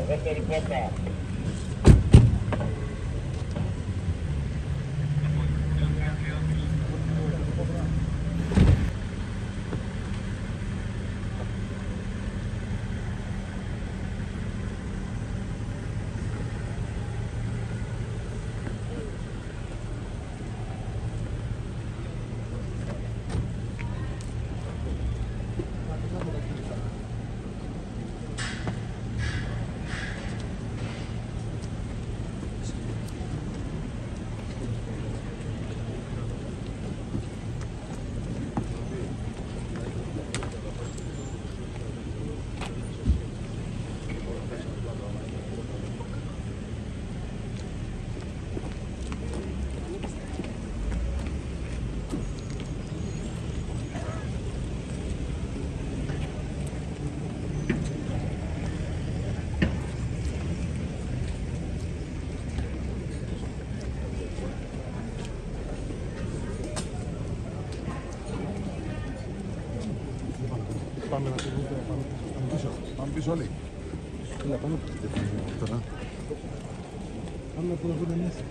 Δεύτερη πόρτα. Πάμε να πούμε, πάμε πίσω όλοι. Έλα, πάμε τώρα. Πάμε να πούμε μέσα.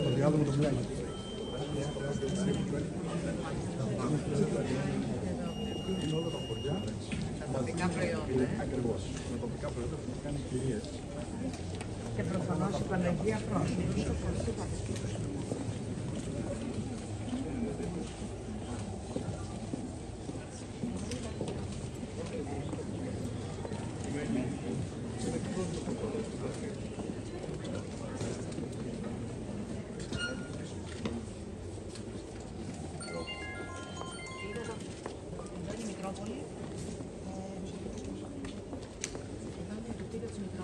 Το διάδρομο το μιλάει. Είναι όλα τα χωριά. Τοπικά προϊόντα. Ακριβώς. Με τοπικά προϊόντα που θα κάνει κυρίες. Και προφανώς η Παναγία πρόσφυγε.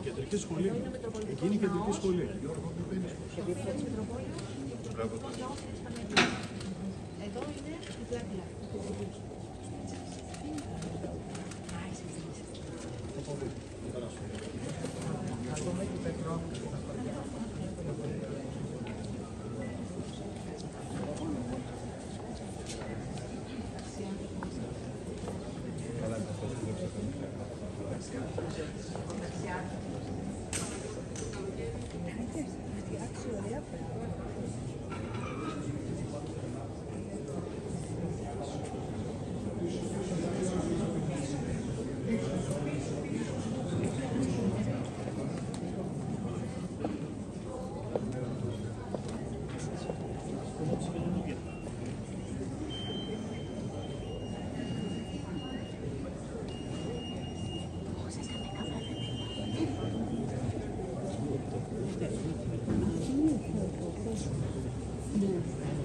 Κεντρική σχολή. Εκείνη η κεντρική σχολή. Εδώ είναι η πλάτη.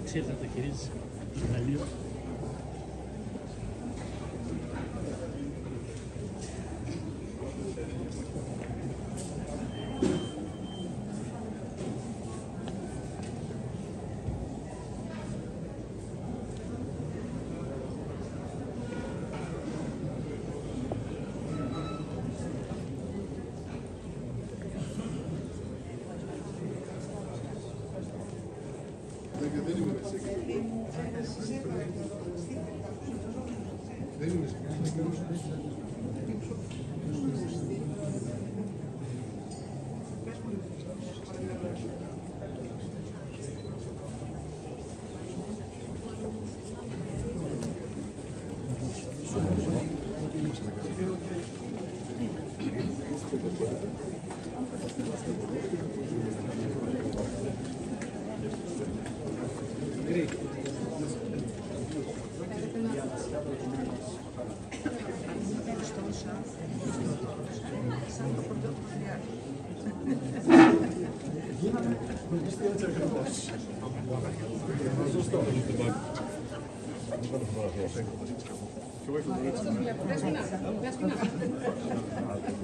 Ξέρεις να το χειρίζεις εργαλείο.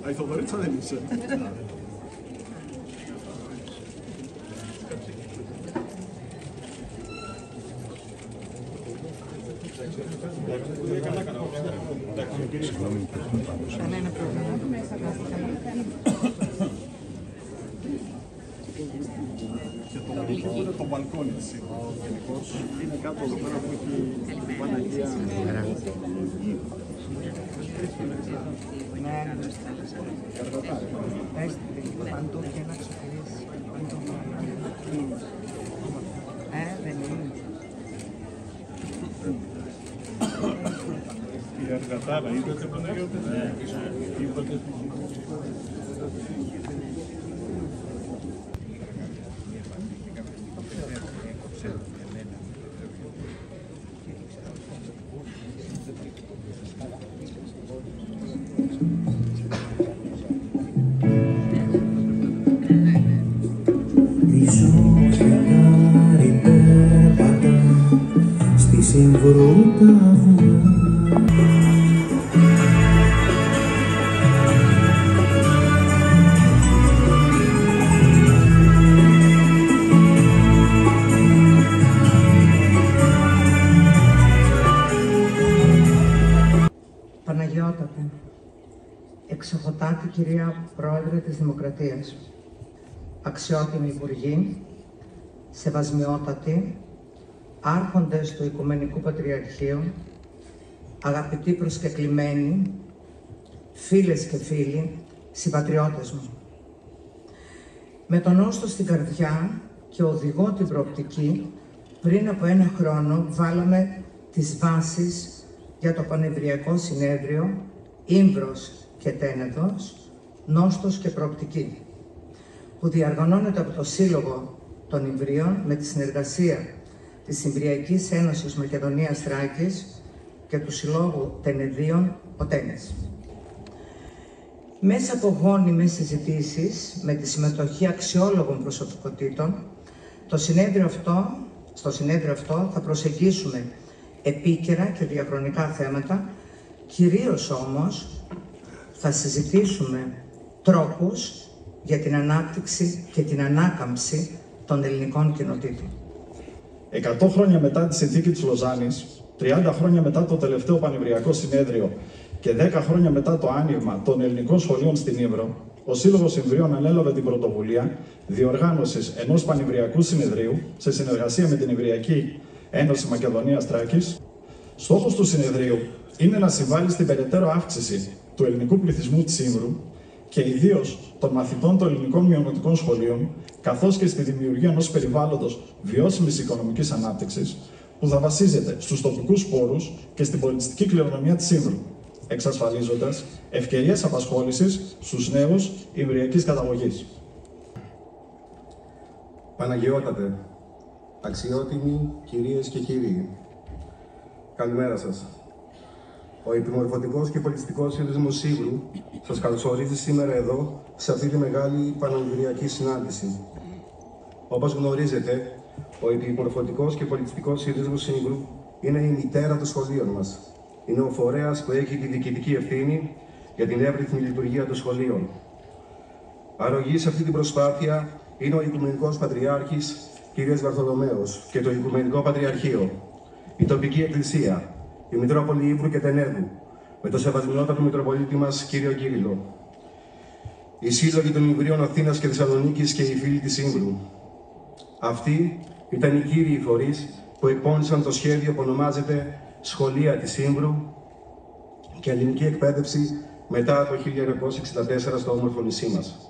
Η Θοδωρίτσα δεν είσαι. Κανένα πρόβλημα. Και το μπαλκόνι έτσι. Γενικώς είναι κάτω εδώ πέρα που έχει η Παναγία. Παντού και να ξεφυρίσει. Δεν είναι. Η Αργατάρα, είδατε Παναγιώτη? Είπατε. Στη Συμβρούτα Παναγιώτατε, εξοχοτάτη κυρία Πρόεδρε της Δημοκρατίας, αξιότιμοι υπουργοί, σεβασμιότατοι, άρχοντες του Οικουμενικού Πατριαρχείου, αγαπητοί προσκεκλημένοι, φίλες και φίλοι, συμπατριώτες μου. Με τον νόστο στην καρδιά και οδηγώ την προοπτική, πριν από 1 χρόνο βάλαμε τις βάσεις για το Πανευριακό Συνέδριο Ήμβρος και Τένεδος, νόστος και προοπτική, που διοργανώνεται από το Σύλλογο των Ιμβρίων με τη συνεργασία της Ιμβριακής Ένωσης Μακεδονίας Θράκης και του Συλλόγου Τενεδίων Οτένες. Μέσα από γόνιμες συζητήσεις με τη συμμετοχή αξιόλογων προσωπικότητων, στο συνέδριο αυτό θα προσεγγίσουμε επίκαιρα και διαχρονικά θέματα, κυρίως όμως θα συζητήσουμε τρόπους για την ανάπτυξη και την ανάκαμψη των ελληνικών κοινοτήτων. 100 χρόνια μετά τη συνθήκη της Λοζάνης, 30 χρόνια μετά το τελευταίο Πανευριακό Συνέδριο και 10 χρόνια μετά το άνοιγμα των ελληνικών σχολείων στην Ήμβρο, ο Σύλλογος Ιμβρίων ανέλαβε την πρωτοβουλία διοργάνωσης ενός Πανευριακού Συνεδρίου σε συνεργασία με την Ιμβριακή Ένωση Μακεδονίας Θράκης. Στόχος του συνεδρίου είναι να συμβάλλει στην περαιτέρω αύξηση του ελληνικού πληθυσμού της Ήμβρου και ιδίως των μαθητών των ελληνικών μειονοτικών σχολείων, καθώς και στη δημιουργία ενός περιβάλλοντος βιώσιμης οικονομικής ανάπτυξης που θα βασίζεται στους τοπικούς πόρους και στην πολιτιστική κληρονομιά της Ήμβρου, εξασφαλίζοντας ευκαιρίες απασχόλησης στους νέους ιμβριακής καταγωγής. Παναγιώτατε, αξιότιμοι κυρίες και κύριοι, καλημέρα σας. Ο Επιμορφωτικός και Πολιτιστικός Σύνδεσμος Ήμβρου σας καλωσορίζει σήμερα εδώ, σε αυτή τη μεγάλη πανεμβριακή συνάντηση. Όπως γνωρίζετε, ο Επιμορφωτικός και Πολιτιστικός Σύνδεσμος Ήμβρου είναι η μητέρα των σχολείων μας. Είναι ο φορέας που έχει τη διοικητική ευθύνη για την εύρυθμη λειτουργία των σχολείων. Αρρωγή σε αυτή την προσπάθεια είναι ο Οικουμενικός Πατριάρχης κ. Βαρθολομαίος και το Οικουμενικό Πατριαρχείο, η τοπική εκκλησία, η Μητρόπολη Ήμβρου και Τενέδου, με το σεβασμιότατο Μητροπολίτη μας κύριο Κύριλλο, οι σύλλογοι των Ιμβρίων Αθήνας και Θεσσαλονίκης και οι φίλοι της Ήμβρου. Αυτή ήταν οι κύριοι φορείς που εκπώνησαν το σχέδιο που ονομάζεται Σχολεία της Ήμβρου και ελληνική εκπαίδευση μετά το 1964 στο όμορφο νησί μας.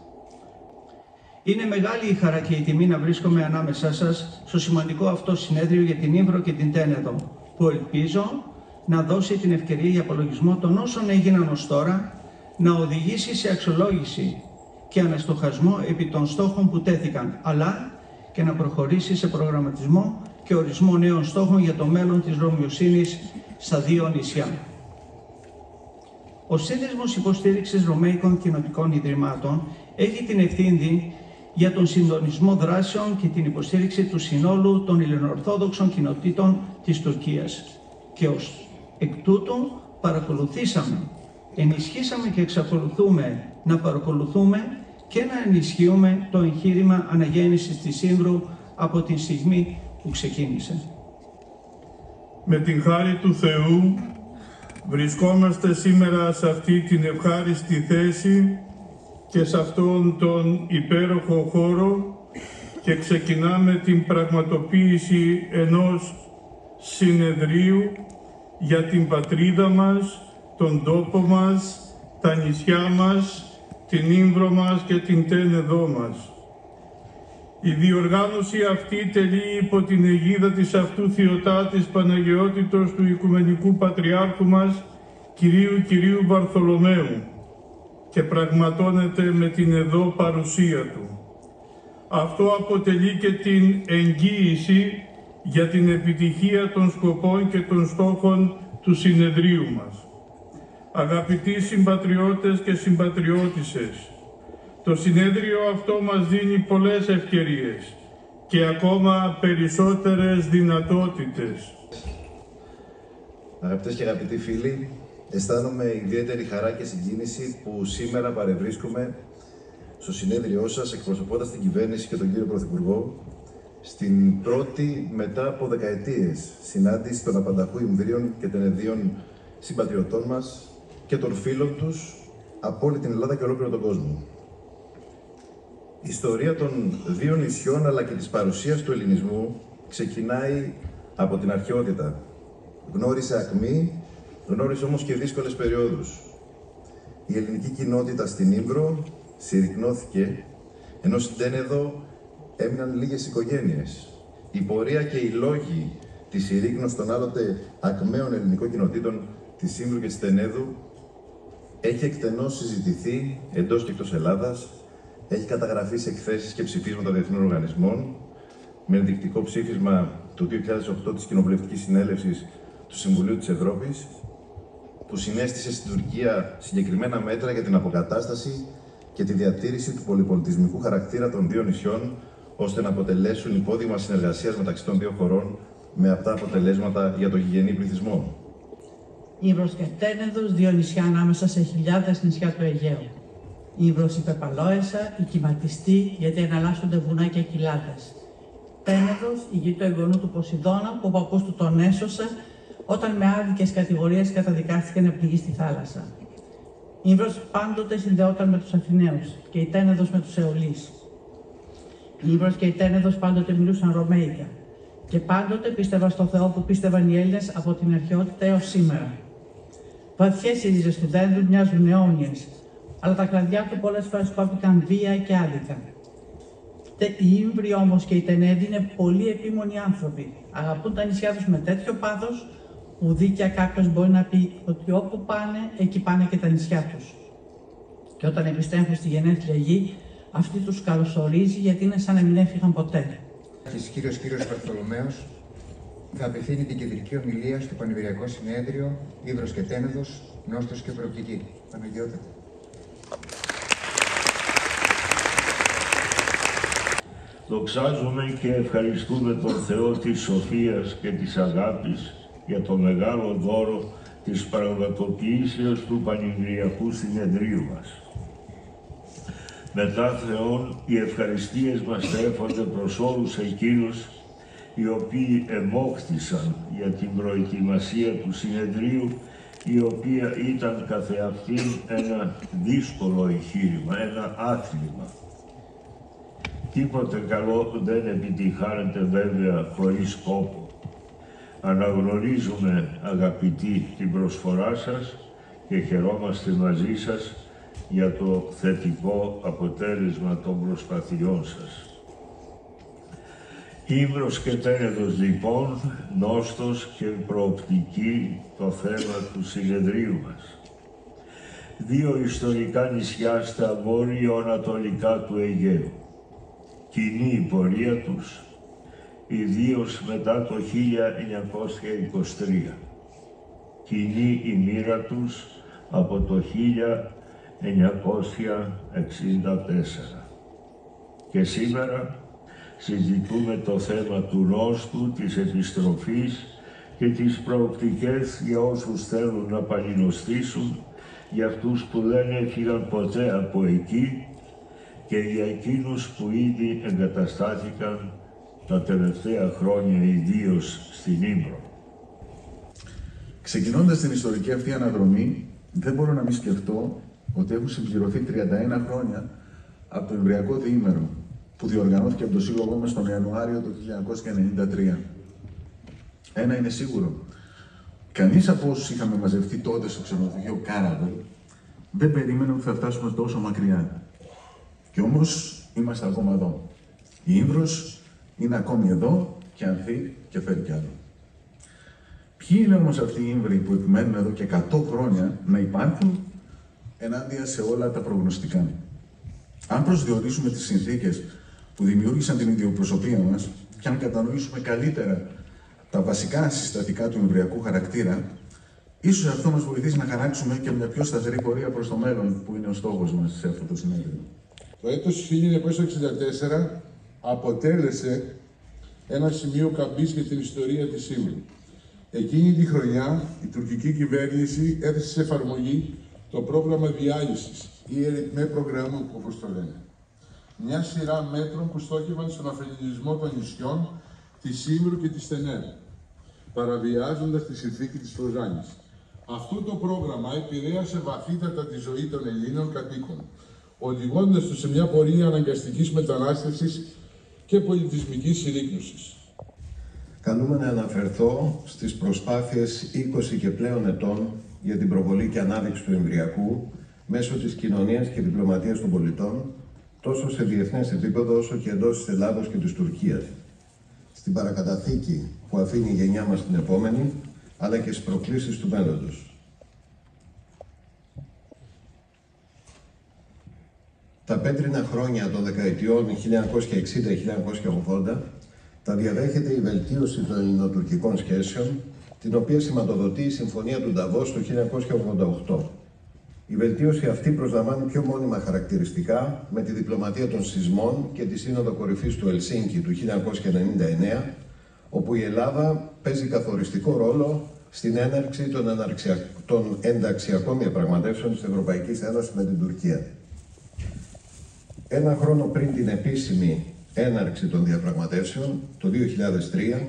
Είναι μεγάλη η χαρά και η τιμή να βρίσκομαι ανάμεσά σας στο σημαντικό αυτό συνέδριο για την Ήμβρο και την Τένεδο, που ελπίζω να δώσει την ευκαιρία για απολογισμό των όσων έγιναν ως τώρα, να οδηγήσει σε αξιολόγηση και αναστοχασμό επί των στόχων που τέθηκαν, αλλά και να προχωρήσει σε προγραμματισμό και ορισμό νέων στόχων για το μέλλον της Ρωμιοσύνης στα δύο νησιά. Ο Σύνδεσμος Υποστήριξης Ρωμαϊκών Κοινοτικών Ιδρυμάτων έχει την ευθύνη για τον συντονισμό δράσεων και την υποστήριξη του συνόλου των ελληνοορθόδοξων κοινοτήτων της Τουρκίας. Και ως εκ τούτου παρακολουθήσαμε, ενισχύσαμε και εξακολουθούμε να παρακολουθούμε και να ενισχύουμε το εγχείρημα αναγέννησης της Ήμβρου από την στιγμή που ξεκίνησε. Με την χάρη του Θεού βρισκόμαστε σήμερα σε αυτή την ευχάριστη θέση και σε αυτόν τον υπέροχο χώρο και ξεκινάμε την πραγματοποίηση ενός συνεδρίου για την πατρίδα μας, τον τόπο μας, τα νησιά μας, την Ήμβρο μας και την Τένεδό μας. Η διοργάνωση αυτή τελεί υπό την αιγίδα της αυτού Θεοτάτης Παναγιότητος του Οικουμενικού Πατριάρχου μας, Κυρίου Βαρθολομαίου, και πραγματώνεται με την εδώ παρουσία του. Αυτό αποτελεί και την εγγύηση για την επιτυχία των σκοπών και των στόχων του συνεδρίου μας. Αγαπητοί συμπατριώτες και συμπατριώτισσες, το συνέδριο αυτό μας δίνει πολλές ευκαιρίες και ακόμα περισσότερες δυνατότητες. Αγαπητές και αγαπητοί φίλοι, αισθάνομαι ιδιαίτερη χαρά και συγκίνηση που σήμερα παρευρίσκομαι στο συνέδριό σας εκπροσωπώντας την κυβέρνηση και τον κύριο Πρωθυπουργό στην πρώτη μετά από δεκαετίες συνάντηση των απανταχού Ιμβρίων και Τενεδίων συμπατριωτών μας και των φίλων τους από όλη την Ελλάδα και ολόκληρο τον κόσμο. Η ιστορία των δύο νησιών αλλά και της παρουσίας του ελληνισμού ξεκινάει από την αρχαιότητα. Γνώρισε ακμή, γνώρισε όμως και δύσκολες περιόδους. Η ελληνική κοινότητα στην Ήμβρο συρρικνώθηκε, ενώ στην Τένεδο έμειναν λίγες οικογένειες. Η πορεία και οι λόγοι της συρρίκνωσης των άλλοτε ακμαίων ελληνικών κοινοτήτων της Ήμβρου και της Τενέδου έχει εκτενώς συζητηθεί εντός και εκτός Ελλάδας, έχει καταγραφεί σε εκθέσεις και ψηφίσματα διεθνών οργανισμών, με ενδεικτικό ψήφισμα του 2008 της Κοινοβουλευτικής Συνέλευσης του Συμβουλίου της Ευρώπης, που συνέστησε στην Τουρκία συγκεκριμένα μέτρα για την αποκατάσταση και τη διατήρηση του πολυπολιτισμικού χαρακτήρα των δύο νησιών, ώστε να αποτελέσουν υπόδειγμα συνεργασίας μεταξύ των δύο χωρών με απτά αποτελέσματα για το γηγενή πληθυσμό. Ήμβρος και Τένεδος, δύο νησιά ανάμεσα σε χιλιάδες νησιά του Αιγαίου. Ήμβρος η Πεπαλόεσα, η κυματιστή, γιατί εναλλάσσονται βουνά και κοιλάδες. Τένεδος, η γη του εγγονού του Ποσειδώνα, που ο παππούς του τον έσωσε όταν με άδικες κατηγορίες καταδικάστηκε να πληγεί στη θάλασσα. Ήμβρος πάντοτε συνδεόταν με τους Αθηναίους και η Τένεδος με τους Αιωλείς. Η Ήμβρος και η Τένεδος πάντοτε μιλούσαν ρωμαϊκά και πάντοτε πίστευαν στο Θεό που πίστευαν οι Έλληνες από την αρχαιότητα έως σήμερα. Βαθιές οι ρίζες του δέντρου μοιάζουν αιώνιες, αλλά τα κλαδιά του πολλές φορές κόπηκαν βία και άδικα. Οι Ήμβροι όμως και οι Τενέδοι είναι πολύ επίμονοι άνθρωποι. Αγαπούν τα νησιά τους με τέτοιο πάθος που δίκαια κάποιος μπορεί να πει ότι όπου πάνε, εκεί πάνε και τα νησιά τους. Και όταν επιστρέφουν στη γενέθλια γη, αυτή τους καλωσορίζει γιατί είναι σαν να μην έφυγαν ποτέ. Κύριος Βαρθολομαίος θα απευθύνει την κεντρική ομιλία στο Πανηβριακό Συνέδριο Ήμβρος και Τένεδος, Νόστος και Προοπτική. Παναγιώτα. Δοξάζουμε και ευχαριστούμε τον Θεό της σοφίας και της αγάπης για το μεγάλο δώρο της πραγματοποιήσεως του Πανηβριακού Συνεδρίου μας. Μετά Θεόν, οι ευχαριστίες μας στρέφονται προς όλους εκείνους οι οποίοι εμόχθησαν για την προετοιμασία του συνεδρίου, η οποία ήταν καθεαυτήν ένα δύσκολο εγχείρημα, ένα άθλημα. Τίποτε καλό δεν επιτυχάνεται βέβαια χωρίς κόπο. Αναγνωρίζουμε, αγαπητοί, την προσφορά σας και χαιρόμαστε μαζί σας για το θετικό αποτέλεσμα των προσπαθειών σας. Ύβρος και Τένεδος λοιπόν, νόστος και προοπτική το θέμα του συνεδρίου μας. Δύο ιστορικά νησιά στα βόρειο-ανατολικά του Αιγαίου. Κοινή η πορεία τους, ιδίως μετά το 1923. Κοινή η μοίρα τους από το 1964. Και σήμερα συζητούμε το θέμα του νόστου, της επιστροφής και τις προοπτικές για όσους θέλουν να παλινοστήσουν, για αυτούς που δεν έφυγαν ποτέ από εκεί και για εκείνους που ήδη εγκαταστάθηκαν τα τελευταία χρόνια, ιδίως στην Ύβρο. Ξεκινώντας την ιστορική αυτή αναδρομή, δεν μπορώ να μην σκεφτώ ότι έχουν συμπληρωθεί 31 χρόνια από το Εμβριακό Διήμερο, που διοργανώθηκε από το Σύλλογό μας τον Ιανουάριο του 1993. Ένα είναι σίγουρο. Κανείς από όσους είχαμε μαζευτεί τότε στο ξενοδοχείο Κάραβελ δεν περίμενε ότι θα φτάσουμε τόσο μακριά. Κι όμως είμαστε ακόμα εδώ. Η Ύβρος είναι ακόμη εδώ και ανθεί και φέρει κι άλλο. Ποιοι είναι όμως αυτοί οι Ύβροι που επιμένουν εδώ και 100 χρόνια να υπάρχουν ενάντια σε όλα τα προγνωστικά? Αν προσδιορίσουμε τις συνθήκες που δημιούργησαν την ιδιοπροσωπία μας και αν κατανοήσουμε καλύτερα τα βασικά συστατικά του εμβριακού χαρακτήρα, ίσως αυτό μας βοηθήσει να χαράξουμε και μια πιο σταθερή πορεία προς το μέλλον, που είναι ο στόχος μας σε αυτό το συνέδριο. Το έτος 1964 αποτέλεσε ένα σημείο καμπής για την ιστορία της Ύβρου. Εκείνη τη χρονιά η τουρκική κυβέρνηση έθεσε σε εφαρμογή το πρόγραμμα διάλυσης ή εριτμέ προγράμμα, όπως το λένε. Μια σειρά μέτρων που στόχευαν στον αφελινισμό των νησιών της Ύβρου και της Τενέρ, παραβιάζοντας τη συνθήκη της Λοζάνης. Αυτό το πρόγραμμα επηρέασε βαθύτατα τη ζωή των Ελλήνων κατοίκων, οδηγώντας τους σε μια πορεία αναγκαστικής μετανάστευσης και πολιτισμικής συρρίκνωσης. Καλούμε να αναφερθώ στις προσπάθειες 20 και πλέον ετών για την προβολή και ανάδειξη του εμβριακού μέσω της κοινωνίας και διπλωματίας των πολιτών, τόσο σε διεθνές επίπεδο όσο και εντός της Ελλάδος και της Τουρκίας. Στην παρακαταθήκη που αφήνει η γενιά μας την επόμενη, αλλά και στις προκλήσεις του μέλλοντος. Τα πέτρινα χρόνια των δεκαετιών 1960-1980 τα διαδέχεται η βελτίωση των ελληνοτουρκικών σχέσεων, την οποία σηματοδοτεί η Συμφωνία του Νταβός το 1988. Η βελτίωση αυτή προσλαμβάνει πιο μόνιμα χαρακτηριστικά με τη διπλωματία των σεισμών και τη Σύνοδο Κορυφής του Ελσίνκι του 1999, όπου η Ελλάδα παίζει καθοριστικό ρόλο στην έναρξη των ενταξιακών διαπραγματεύσεων της Ευρωπαϊκής Ένωσης με την Τουρκία. Ένα χρόνο πριν την επίσημη έναρξη των διαπραγματεύσεων, το 2003,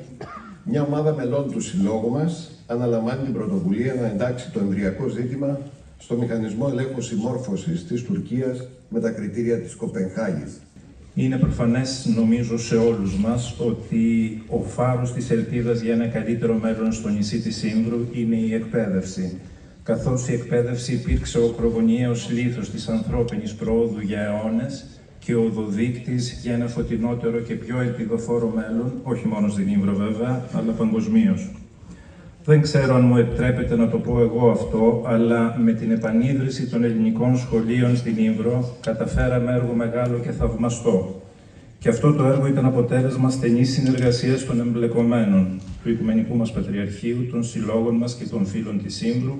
μια ομάδα μελών του Συλλόγου μας αναλαμβάνει την πρωτοβουλία να εντάξει το εμβριακό ζήτημα στο Μηχανισμό Ελέγχου Συμμόρφωσης της Τουρκίας με τα κριτήρια της Κοπενχάγης. Είναι προφανές, νομίζω, σε όλους μας ότι ο φάρος της ελπίδας για ένα καλύτερο μέλλον στο νησί της Ύβρου είναι η εκπαίδευση. Καθώς η εκπαίδευση υπήρξε ο ακρογωνιαίος λίθος της ανθρώπινης προόδου για αιώνες και ο οδοδείκτης για ένα φωτεινότερο και πιο ελπιδοφόρο μέλλον, όχι μόνο στην Ύβρο βέβαια, αλλά παγκοσμίως. Δεν ξέρω αν μου επιτρέπετε να το πω εγώ αυτό, αλλά με την επανίδρυση των ελληνικών σχολείων στην Ύβρο καταφέραμε έργο μεγάλο και θαυμαστό. Και αυτό το έργο ήταν αποτέλεσμα στενής συνεργασίας των εμπλεκομένων, του Οικουμενικού μας Πατριαρχείου, των συλλόγων μας και των φίλων της Ύβρου,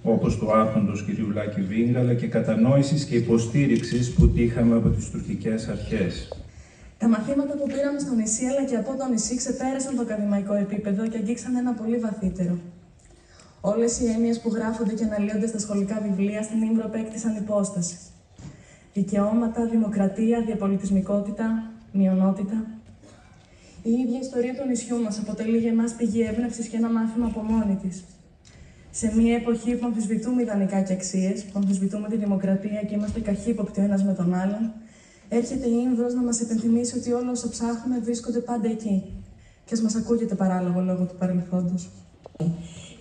όπως του Άρχοντος κ. Λάκη Βίγκα, αλλά και κατανόησης και υποστήριξης που τύχαμε από τις τουρκικές αρχές. Τα μαθήματα που πήραμε στο νησί αλλά και από το νησί ξεπέρασαν το ακαδημαϊκό επίπεδο και αγγίξαν ένα πολύ βαθύτερο. Όλες οι έννοιες που γράφονται και αναλύονται στα σχολικά βιβλία στην Ύβρο απέκτησαν υπόσταση. Δικαιώματα, δημοκρατία, διαπολιτισμικότητα, μειονότητα. Η ίδια ιστορία του νησιού μας αποτελεί για εμάς πηγή έμπνευσης και ένα μάθημα από μόνη της. Σε μια εποχή που αμφισβητούμε ιδανικά και αξίες, που αμφισβητούμε τη δημοκρατία και είμαστε καχύποπτοι ο ένας με τον άλλον, έρχεται η Ήμβρος να μας υπενθυμίσει ότι όλα όσα ψάχνουμε βρίσκονται πάντα εκεί. Και ας μας ακούγεται παράλογο λόγω του παρελθόντος.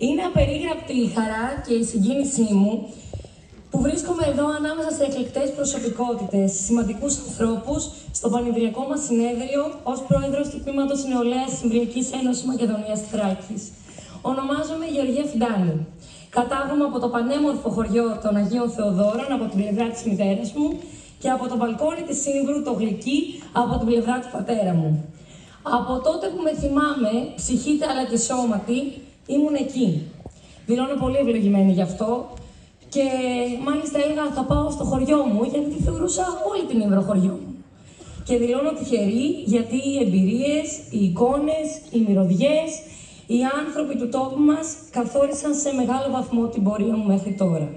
Είναι απερίγραπτη η χαρά και η συγκίνησή μου που βρίσκομαι εδώ ανάμεσα σε εκλεκτές προσωπικότητες, σημαντικούς ανθρώπους, στο πανηδριακό μας συνέδριο ως πρόεδρος του Τμήματος Νεολαίας της Εμβριακής Ένωσης Μακεδονίας Θράκης. Ονομάζομαι Γεωργία Φιντάνη. Κατάγομαι από το πανέμορφο χωριό των Αγίων Θεοδόρων από την πλευρά της μητέρας μου και από το μπαλκόνι της Ήμβρου, το Γλυκί, από την πλευρά του πατέρα μου. Από τότε που με θυμάμαι, ψυχήτε αλλά και σώματι, ήμουν εκεί. Δηλώνω πολύ ευλογημένη γι' αυτό και μάλιστα έλεγα θα πάω στο χωριό μου γιατί τη θεωρούσα όλη την Ήμβρο χωριό μου. Και δηλώνω τυχερή γιατί οι εμπειρίες, οι εικόνες, οι μυρωδιές, οι άνθρωποι του τόπου μας καθόρισαν σε μεγάλο βαθμό την πορεία μου μέχρι τώρα.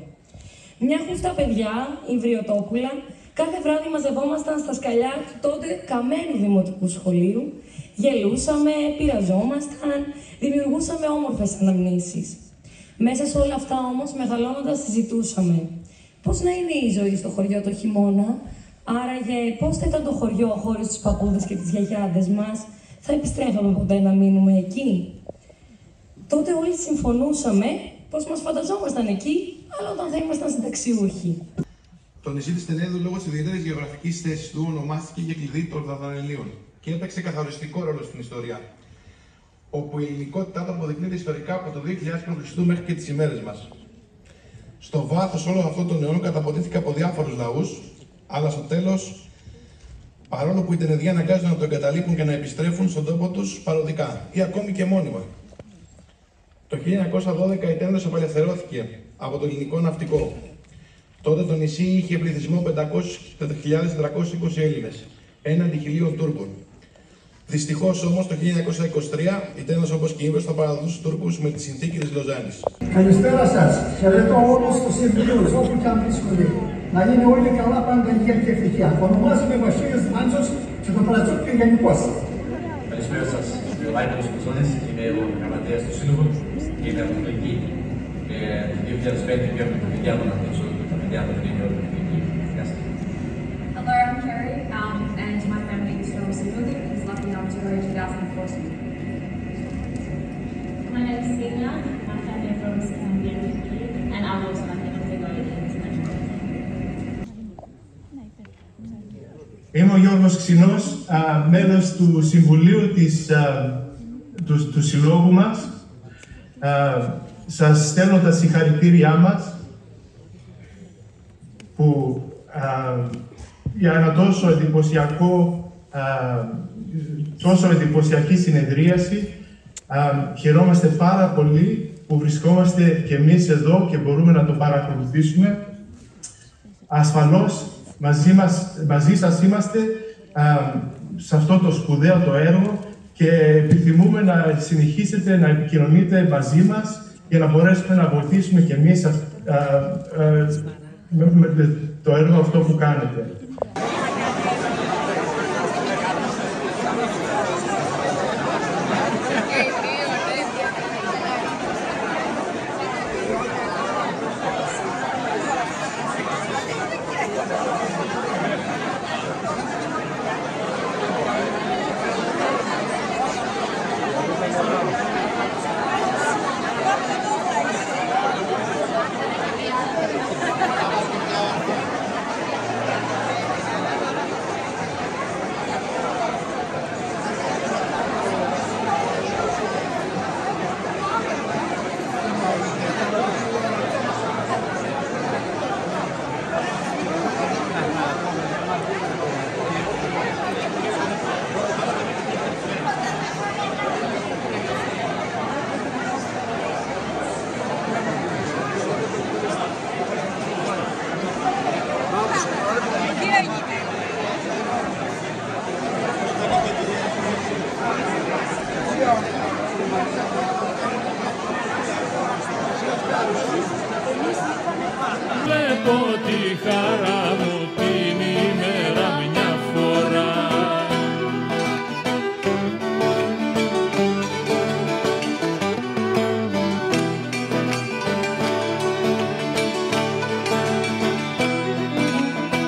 Μια χούφτα παιδιά, Ιμβριωτόπουλα, κάθε βράδυ μαζευόμασταν στα σκαλιά του τότε καμένου δημοτικού σχολείου, γελούσαμε, πειραζόμασταν, δημιουργούσαμε όμορφες αναμνήσεις. Μέσα σε όλα αυτά όμως, μεγαλώνοντας, συζητούσαμε πώς να είναι η ζωή στο χωριό το χειμώνα, άραγε πώς θα ήταν το χωριό χωρίς τους παππούδες και τις γιαγιάδες μας, θα επιστρέφαμε ποτέ να μείνουμε εκεί. Τότε όλοι συμφωνούσαμε πως μας φανταζόμασταν εκεί, αλλά όταν θα ήμασταν συνταξιούχοι. Το νησί της Τενέδου, λόγω της ιδιαίτερης γεωγραφικής θέσης του, ονομάστηκε για κλειδί των Δαρδανελίων και έπαιξε καθοριστικό ρόλο στην ιστορία, όπου η ελληνικότητά του αποδεικνύεται ιστορικά από το 2000 π.Χ. μέχρι και τις ημέρες μας. Στο βάθος όλων αυτών των αιώνων καταποντήθηκε από διάφορους λαούς, αλλά στο τέλος, παρόλο που οι Τενεδιοί αναγκάζονται να το εγκαταλείπουν και να επιστρέφουν στον τόπο τους παροδικά ή ακόμη και μόνιμα. Το 1912 η Τένεδος απελευθερώθηκε από το ελληνικό ναυτικό. Τότε το νησί είχε πληθυσμό 500.420 Έλληνες, έναντι 1.000 Τούρκων. Δυστυχώς όμως το 1923 η Τένεδος όπως και η Ήμβρος θα παραδοθούν στους Τούρκους με τη συνθήκη της Λοζάνης. Καλησπέρα σας. Χαιρετώ όλους τους συμβουλίους όπου και αν βρίσκονται. Να είναι όλοι καλά, πάντα υγεία και ευτυχία. Ονομάζομαι Βασίλης Μάντζος και το παρατσούκι γενικός. Καλησπέρα σας. Είμαι ο Άιταλος Κουτσόνης, είμαι ο γραμματέας του Σύλλογου και είμαι από την Λυκή. Το 2005 πήγαμε τα παιδιά μου να δείξω τα παιδιά μου την ίδια Λυκή. Γεια σας. Hello, I'm Carrie, and my family is from Sibuti. I was lucky enough to go in 2004. My name is Sina. My family is from Zambia, and I'm also lucky enough to go international. Είμαι ο Γιώργος Ξινός, μέλος του Συμβουλίου του Συλλόγου μας. Σας στέλνω τα συγχαρητήριά μας που για ένα τόσο εντυπωσιακή συνεδρίαση χαιρόμαστε πάρα πολύ που βρισκόμαστε και εμείς εδώ και μπορούμε να το παρακολουθήσουμε. Ασφαλώς μαζί σας είμαστε σε αυτό το σπουδαίο το έργο και επιθυμούμε να συνεχίσετε να επικοινωνείτε μαζί μας για να μπορέσουμε να βοηθήσουμε και εμείς με το έργο αυτό που κάνετε. Βλέπω τη χαρά μου την ημέρα μια φορά.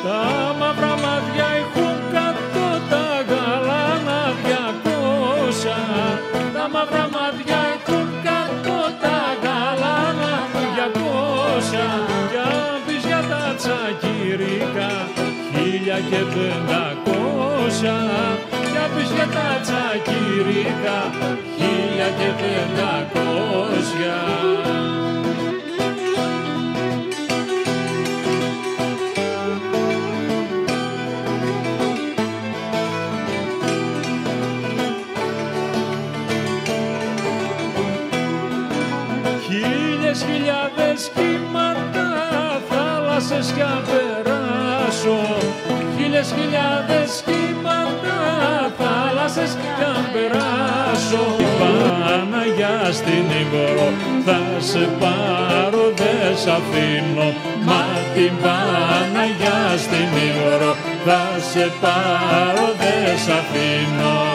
Τα μαύρα μάτια μαύρα μάτια έχουν κάτω τα γαλάνα 200 κι αν πεις για τα τσακίρικα 1500 κι αν πεις για τα τσακίρικα 1500. Χιλιάδες κύματα θάλασσες κι αν περάσω χιλιάδες κύματα θάλασσες κι αν περάσω Παναγιά στην Ήγορο θα σε πάρω δεν σ' αφήνω μα την Παναγιά στην Ήγορο θα σε πάρω δεν σ' αφήνω.